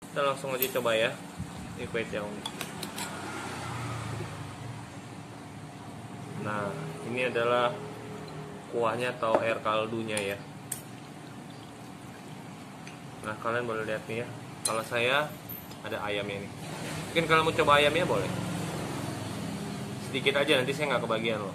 Kita langsung aja coba ya. Ini kue tiaw. Nah, ini adalah kuahnya atau air kaldunya ya. Nah, kalian boleh lihat nih ya. Kalau saya ada ayamnya nih. Mungkin kalau mau coba ayamnya boleh. Sedikit aja, nanti saya nggak kebagian loh.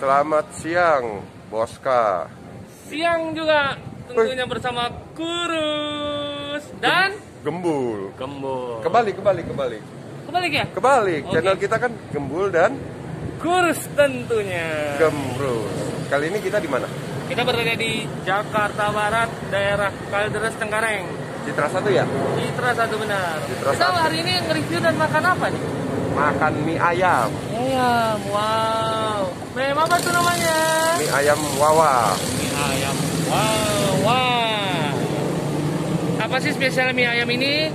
Selamat siang, Boska. Siang juga tentunya bersama Kurus dan Gembul. Gembul. Kebalik ya? Kebalik. Oke. Channel kita kan Gembul dan Kurus tentunya. Gembrus. Kali ini kita di mana? Kita berada di Jakarta Barat, daerah Kalideres Cengkareng. Citra 1 ya? Citra 1 benar. Citra Kita 1. hari ini nge-review dan makan apa nih? Makan mie ayam. Ayam, wow. Mem apa tuh namanya? Mie ayam Wawa. Mie ayam, wow. Apa sih spesial mie ayam ini?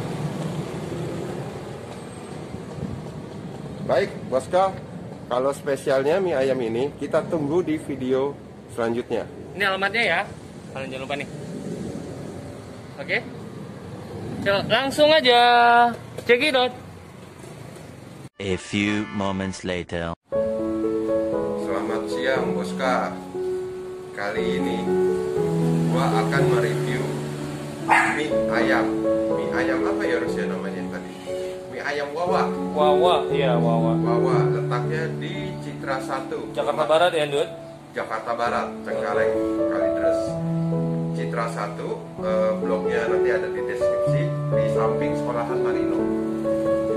Baik, Boska. Kalau spesialnya mie ayam ini kita tunggu di video selanjutnya. Ini alamatnya ya. Kalian jangan lupa nih. Oke. Coba langsung aja. Cekidot. A few moments later. Selamat siang, Boska. Kali ini gua akan mereview mie ayam. Mie ayam apa ya harusnya namanya tadi? Mie ayam Wawa. Wawa, iya Wawa. Wawa letaknya di Citra 1, Jakarta Barat ya, Dut? Jakarta Barat, Cengkareng, Kalideres. Citra 1, blognya nanti ada di deskripsi, di samping sekolahan Marino.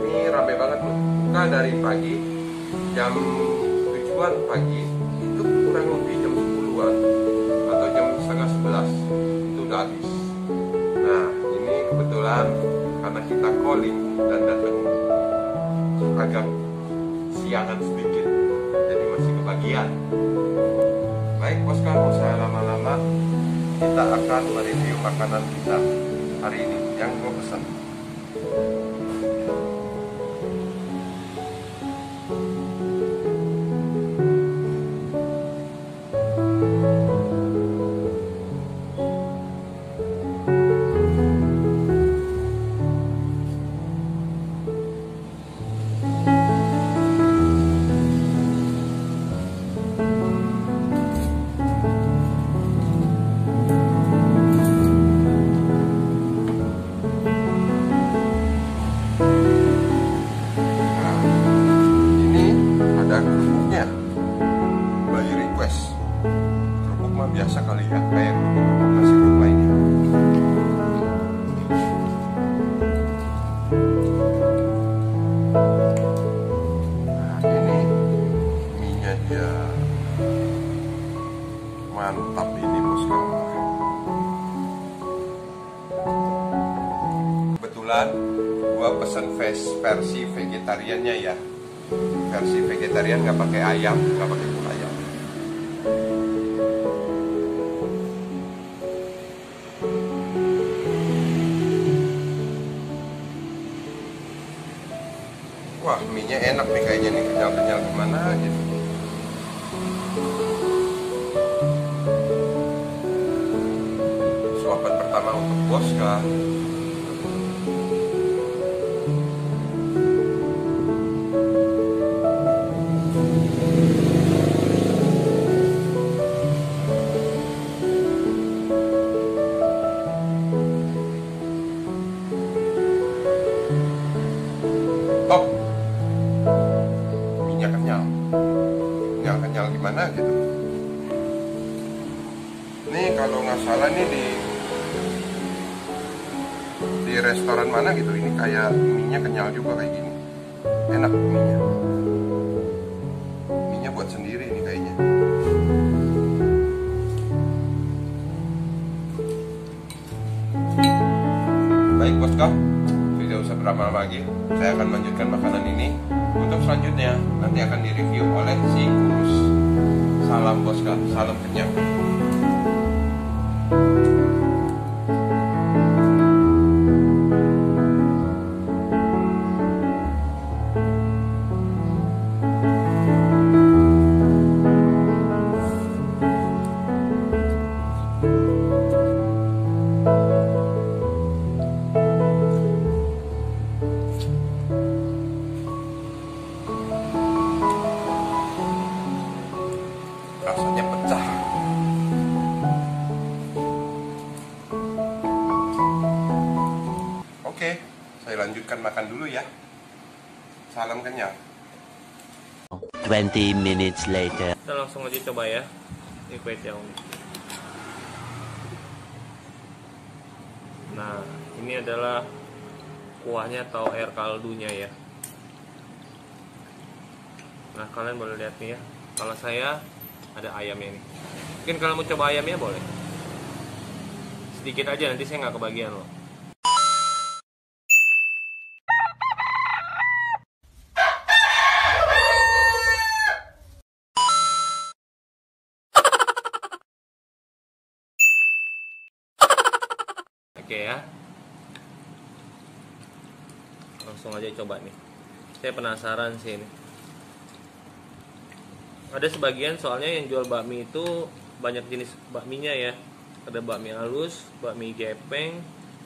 Ini rame banget loh. Buka dari pagi, jam 7-an pagi, itu kurang lebih jam 10-an atau jam setengah 11 itu udah habis. Nah, ini kebetulan karena kita calling dan datang agak siangan sedikit, jadi masih kebagian. Baik, Boska, nggak usah lama-lama, kita akan mereview makanan kita hari ini yang gue pesan. Kerupuknya by request. Kerupuk mah biasa kali ya, kayak kerupuk nasi kerupuk lainnya. Nah, ini mie-nya dia mantap ini, Boska. Kebetulan gua pesen versi vegetariannya ya. Versi vegetarian nggak pakai ayam, nggak pakai kuah ayam. Wah, mie-nya enak nih kayaknya nih, kenyal-kenyal gimana gitu. Suapan pertama untuk Boska. kenyal. Oh, minyak kenyal. Minyak kenyal gimana gitu. Ini kalau nggak salah nih di restoran mana gitu, ini kayak minyak kenyal juga kayak gini. Enak minyak. Minyak buat sendiri ini kayaknya. Baik bosku, tidak usah berlama-lama lagi. Saya akan melanjutkan makanan ini. Untuk selanjutnya nanti akan direview oleh si Kurus. Salam bosku, salam kenyang. Rasanya pecah. Oke, saya lanjutkan makan dulu ya. Salam kenyang. 20 minutes later. Kita langsung aja coba ya. Ini kue tiaw. Nah, ini adalah kuahnya atau air kaldunya ya. Nah, kalian boleh lihat nih ya. Kalau saya ada ayamnya nih. Mungkin kalau mau coba ayamnya boleh. Sedikit aja, nanti saya nggak kebagian loh. Oke ya, langsung aja coba nih. Saya penasaran sih ini. Ada sebagian soalnya yang jual bakmi itu banyak jenis bakminya ya. Ada bakmi halus, bakmi gepeng,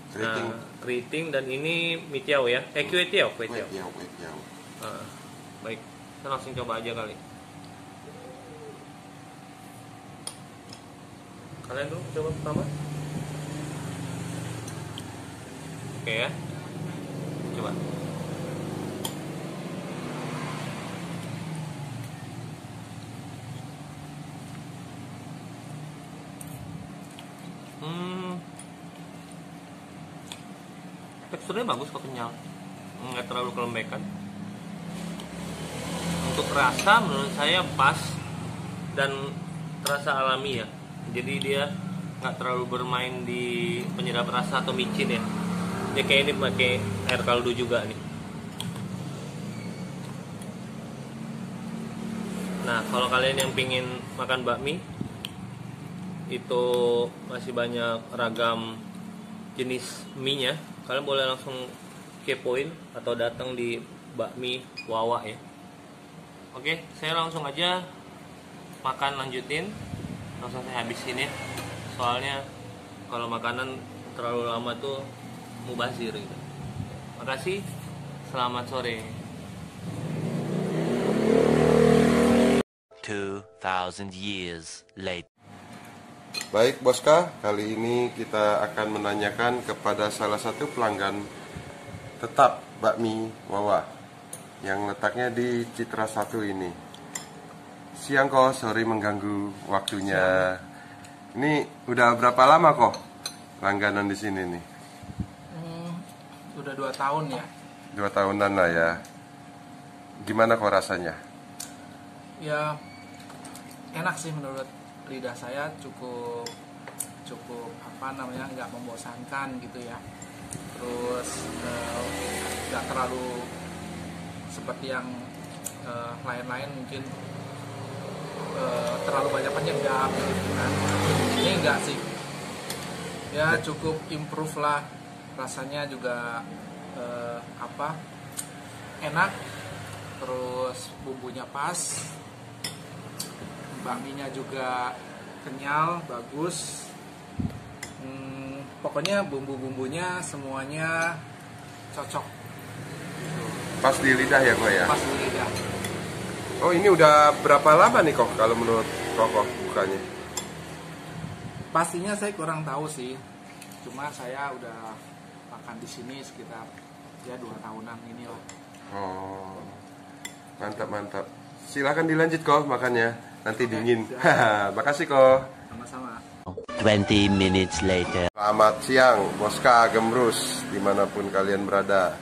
Keriting. nah, keriting, dan ini mie tiaw ya. Kue tiaw, kue tiaw. Kue tiaw. Nah, baik, kita langsung coba aja kali. Kalian dulu coba pertama. Oke ya, coba. Teksturnya bagus kok, kenyal, nggak terlalu kelembekan. Untuk rasa menurut saya pas dan terasa alami ya. Jadi dia nggak terlalu bermain di penyedap rasa atau micin ya. Dia kayak ini pakai air kaldu juga nih. Nah, kalau kalian yang pingin makan bakmi, itu masih banyak ragam jenis mie-nya. Kalian boleh langsung kepoin atau datang di Bakmi Wawa ya. Oke, saya langsung aja makan, lanjutin. Langsung saya habisin ya. Soalnya kalau makanan terlalu lama tuh mubazir gitu. Makasih. Selamat sore. 2000 years later. Baik Boska, kali ini kita akan menanyakan kepada salah satu pelanggan tetap Bakmi Wawa yang letaknya di Citra 1 ini. Siang kok, sorry mengganggu waktunya. Ini udah berapa lama kok langganan di sini nih? Udah 2 tahun ya. 2 tahunan lah ya. Gimana kok rasanya? Ya enak sih menurut lidah saya, cukup apa namanya, nggak membosankan gitu ya. Terus nggak terlalu seperti yang lain-lain mungkin terlalu banyak penyedap gitu kan. Ini enggak sih. Ya cukup improve lah, rasanya juga enak, terus bumbunya pas, bakminya juga kenyal, bagus. pokoknya bumbu-bumbunya semuanya cocok. Pas di lidah ya kok ya. Pas di lidah. Oh ini udah berapa lama nih kok kalau menurut kok bukanya? Pastinya saya kurang tahu sih. Cuma saya udah makan di sini sekitar ya 2 tahunan ini lah. Oh, mantap. Silakan dilanjut kok makannya. Nanti dingin. Makasih kok. Sama-sama. 20 minutes later. Selamat siang, Boska Gembrus, dimanapun kalian berada.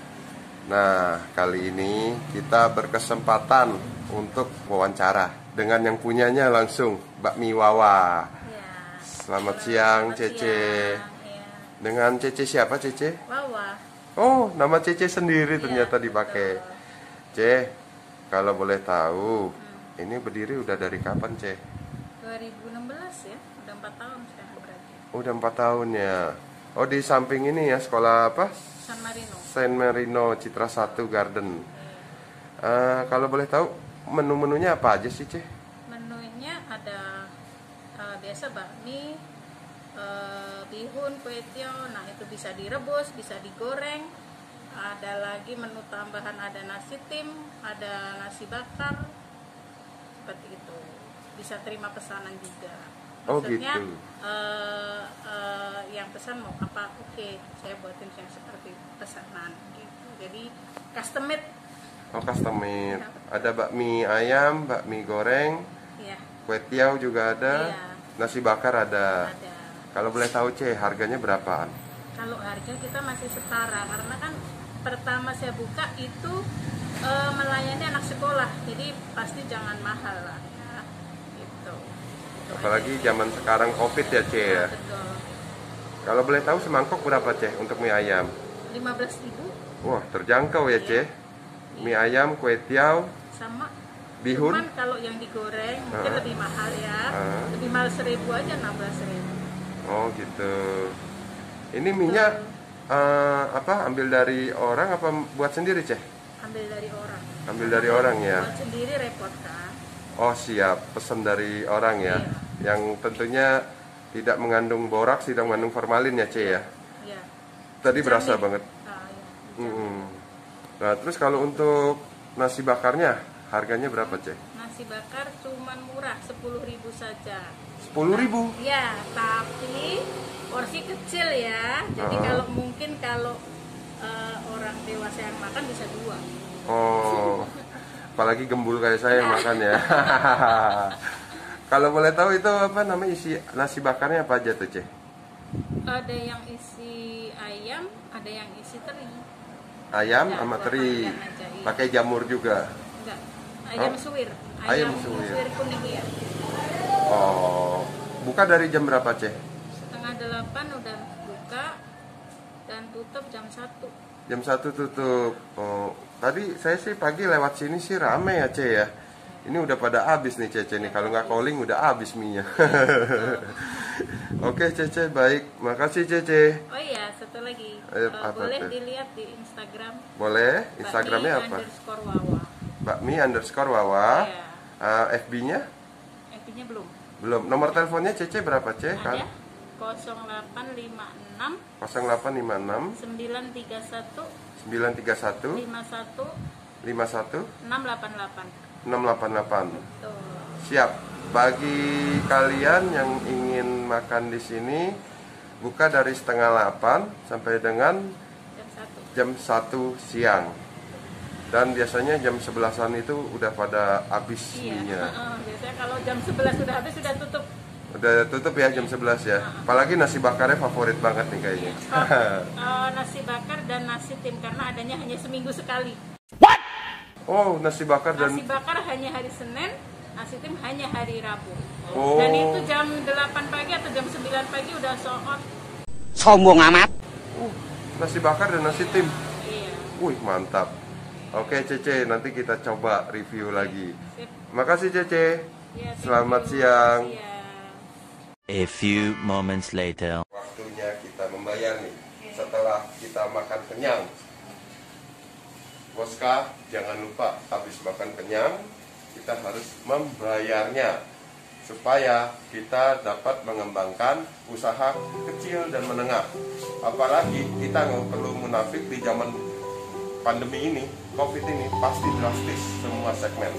Nah, kali ini kita berkesempatan untuk wawancara dengan yang punyanya langsung, Bakmi Wawa. Ya. Selamat siang, Selamat Cece. siang, ya. Dengan Cece siapa, Cece? Wawa. Oh, nama Cece sendiri Iya, ternyata dipakai. betul. Ce, kalau boleh tahu, ini berdiri udah dari kapan, Ce? 2016 ya, udah 4 tahun sekarang berarti. Udah 4 tahun ya. Oh, di samping ini ya, sekolah apa? San Marino. San Marino Citra 1 Garden. Kalau boleh tahu, menu-menunya apa aja sih, Ce? Menunya ada biasa bakmi, bihun, kue tiaw. Nah itu bisa direbus, bisa digoreng. Ada lagi menu tambahan, ada nasi tim, ada nasi bakar, seperti itu. Bisa terima pesanan juga. Oh, Maksudnya, gitu. yang pesan mau apa? Oke, saya buatin yang seperti pesanan gitu. Jadi custom made. Oh, custom made. Ada bakmi ayam, bakmi goreng, Ya, kue tiaw juga ada, Iya. nasi bakar ada. ada. Kalau boleh tahu, Ce, harganya berapaan? Kalau harga kita masih setara karena kan pertama saya buka itu melayani anak sekolah, jadi pasti jangan mahal lah ya. Gitu. Itu Apalagi aja. zaman sekarang Covid ya, Ce ya. Betul. Kalau boleh tahu semangkok berapa, Ce, untuk mie ayam? 15.000 Wah, terjangkau ya, Ce. Mie ayam, kue tiaw, sama. bihun. Cuman kalau yang digoreng mungkin lebih mahal ya. Lebih mahal 1.000 aja, 16.000. Oh, gitu. Ini minyak ambil dari orang apa buat sendiri, Ce? Ambil dari orang. Ambil dari orang ya. Buat sendiri repot kan. Oh, siap. Pesan dari orang ya. Iya. Yang tentunya tidak mengandung boraks, tidak mengandung formalin ya, Ce ya. Iya. Tadi berasa Jamin. banget. Iya. Nah, terus kalau untuk nasi bakarnya harganya berapa, Ce? Nasi bakar cuman murah 10.000 saja. 10.000. Ya, tapi porsi kecil ya. Jadi kalau mungkin kalau orang dewasa yang makan bisa 2. Oh. Apalagi gembul kayak saya yang makan ya. Kalau boleh tahu itu apa namanya isi nasi bakarnya apa aja tuh, Ce? Ada yang isi ayam, ada yang isi teri. Ayam Ya, sama buat teri. makan aja, iya. Pakai jamur juga. Enggak, ayam Oh, suwir. ayam suwir. kuning ya. Oh. Buka dari jam berapa, Ce? Setengah 8 udah buka dan tutup jam 1. Jam 1 tutup. Oh, tadi saya sih pagi lewat sini sih rame ya, Ce ya. Ini udah pada habis nih, Cece nih. Kalau nggak calling udah habis mie-nya. Oke, Cece, baik. Makasih, Cece. Oh iya, satu lagi. Apa Boleh tuh? dilihat di Instagram. Boleh? Instagramnya apa? _wawa. Bakmi_wawa. Iya. FB-nya? FB-nya belum. Belum. Nomor teleponnya Cece berapa, Ce? Ada 0856 0856 931 931 51 51 688. 688. Tuh. Siap. Bagi kalian yang ingin makan di sini, buka dari setengah 8 sampai dengan Jam 1. jam 1 siang. Dan biasanya jam 11-an itu udah pada habis Iya. mie-nya. Biasanya kalau jam 11 sudah habis sudah tutup. Udah tutup ya jam 11 ya. Apalagi nasi bakarnya favorit banget nih kayaknya. Nasi bakar dan nasi tim karena adanya hanya seminggu sekali. Oh, nasi bakar dan Nasi bakar hanya hari Senin, nasi tim hanya hari Rabu. Oh. Dan itu jam 8 pagi atau jam 9 pagi udah sold out. Sombong amat. nasi bakar dan nasi tim. Iya. Wih, mantap. Oke, Cece, nanti kita coba review lagi. Sip. Makasih, Cece. Iya, thank Selamat you. siang. Siang. A few moments later. Waktunya kita membayar nih. Setelah kita makan kenyang. Boska, jangan lupa habis makan kenyang kita harus membayarnya. supaya kita dapat mengembangkan usaha kecil dan menengah. Apalagi kita nggak perlu munafik, di zaman pandemi ini, COVID ini pasti drastis semua segmen.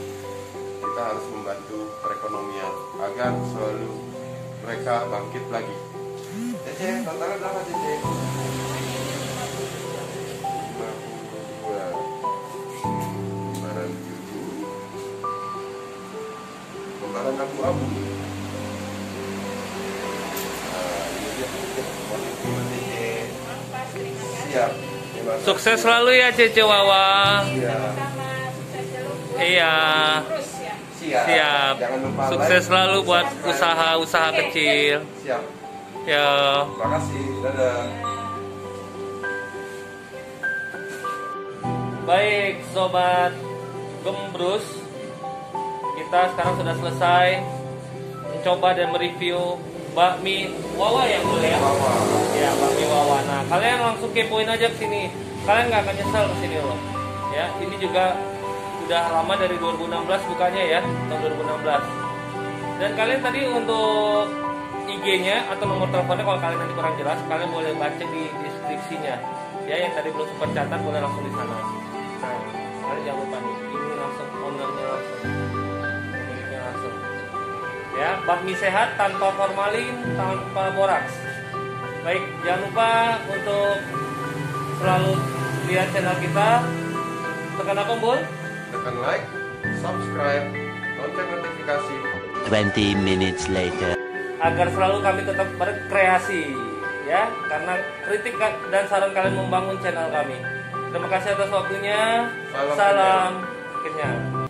Kita harus membantu perekonomian agar selalu mereka bangkit lagi. Cece, tantangan berapa Cece? 52. Lembaran abu-abu. Nah, ini dia Cece. Siap. Terima kasih. Sukses selalu ya Cece Wawa. Iya. Sama sukses selalu buat Iya. terus ya. Siap. Jangan lupa Sukses like, selalu buat subscribe. usaha-usaha kecil. Siap. Ya. Terima kasih. Dadah. Baik, sobat Gembrus, kita sekarang sudah selesai mencoba dan mereview bakmi Wawa ya, boleh ya? Wawa. Ya, bakmi Wawa. Nah, kalian langsung kepoin aja ke sini. Kalian nggak akan nyesel ke sini loh. Ya, ini juga udah lama dari 2016 bukanya ya, tahun 2016. Dan kalian tadi untuk IG-nya atau nomor teleponnya kalau kalian nanti kurang jelas, kalian boleh baca di deskripsinya. Ya, yang tadi belum sempat catat boleh langsung di sana. Nah, kalian jangan lupa nih, ini langsung ownernya langsung, pemiliknya langsung. Ya, bakmi sehat tanpa formalin, tanpa boraks. Baik, jangan lupa untuk selalu lihat channel kita. Tekan apa, Bul? Tekan like, subscribe, lonceng notifikasi. 20 minutes later. Agar selalu kami tetap berkreasi, ya, karena kritik dan saran kalian membangun channel kami. Terima kasih atas waktunya. Salam Salam kenyang.